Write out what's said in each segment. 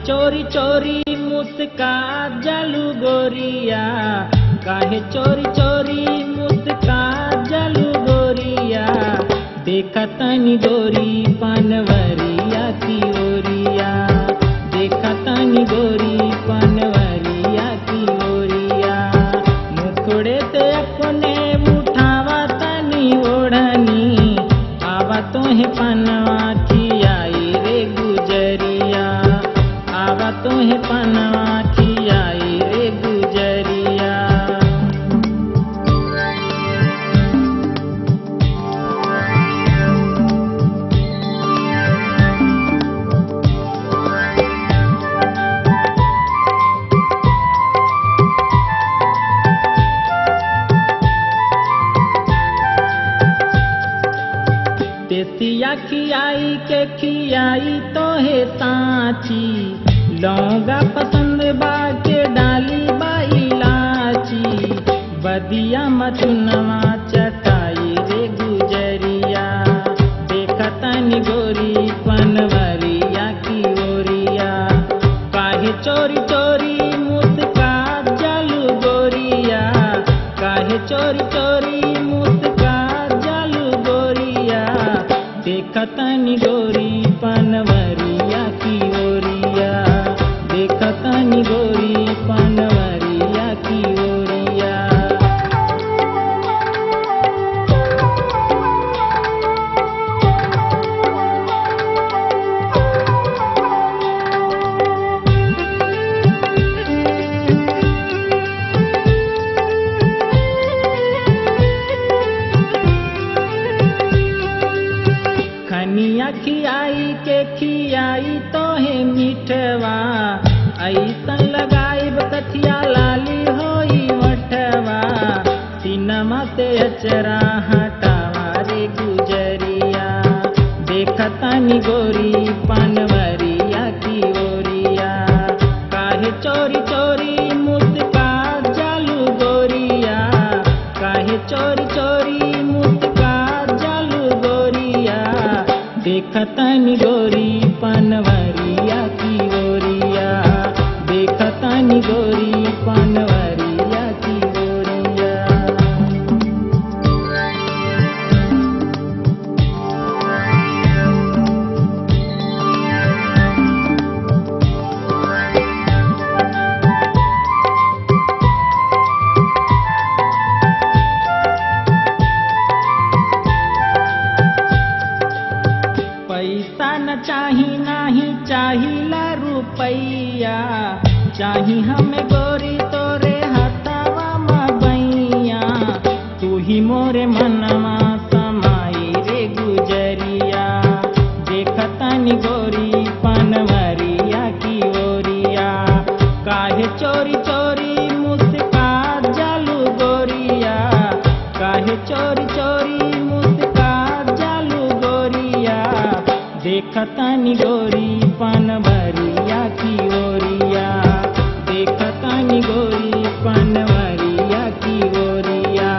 चोरी चोरी मुस्का जलू गोरिया, काहे चोरी चोरी मुस्का जलू गोरिया। देखा तनी गोरी पनवरिया की ओरिया, देखा तनी गोरी पनवरिया की ओरिया। मुखड़े से अपने उठावा तनी ओढ़नी, आवा तोहे पनवा खियाई रे गुजरिया, आवा तोहे पनवा खियाई रे गुजरिया। देसिया खियाई के खियाई तोहे सांची, लौंगा पसंद बाके डाली बाई लाची। बदिया मचुनवा चटाई रे गुजरिया, देखा तनी गोरी पनवरिया की ओरिया। काहे चोरी चोरी मुस्का जलू गोरिया, काहे चोरी चोरी मुस्का जलू गोरिया। देखा तनी गोरी पनवरिया की ओरिया, देखा तनी गोरी पनवरिया की ओरिया। खनिया खियाई के खियाई तोहे मिठवा, ऐसन लगाई बकथिया लाली होई मठवा। सिनमा से अचरा हटावा रे गुजरिया, देखा तनी गोरी पनवरिया की ओरिया। काहे चोरी चोरी मुस्का जलू गोरिया, काहे चोरी चोरी मुस्का जलू गोरिया। देखा तनी गोरी पनवरिया की ओरिया, देखा तनी गोरी पनवरिया की ओरिया। पैसा न चाही नाही चाहिला रुपैया, चाही हमें गोरी तोरे हथवा मबैया। तू ही मोरे मनवा समाई रे गुजरिया, देखा तनी गोरी पनवरिया की ओरिया। काहे चोरी चोरी मुस्का जलू गोरिया, काहे चोरी चोरी मुस्का जलू गोरिया। देखा तनी गोरी पनवरिया की ओरिया, देखा तनी गोरी पनवरिया की ओरिया।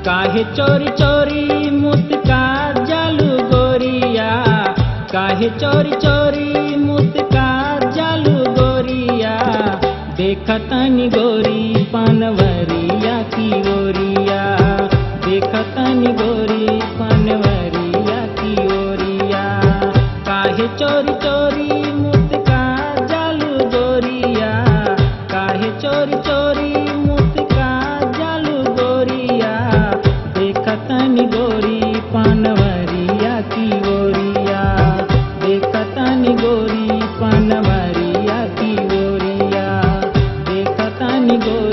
काहे चोरी चोरी मुस्का जलू गोरिया, काहे चोरी चोरी मुस्का जलू गोरिया। देखा तनी गोरी पनवरिया की ओरिया, देखा तनी गोरी पनवरिया की ओरिया। काहे चोरी चोरी मुस्का जलू गोरिया, काहे चोरी चोरी मुस्का जलू गोरिया। देखा तनी गोरी पनवरिया की ओरिया, देखा तनी गोरी पनवरिया की ओरिया, देखा तनी गोरी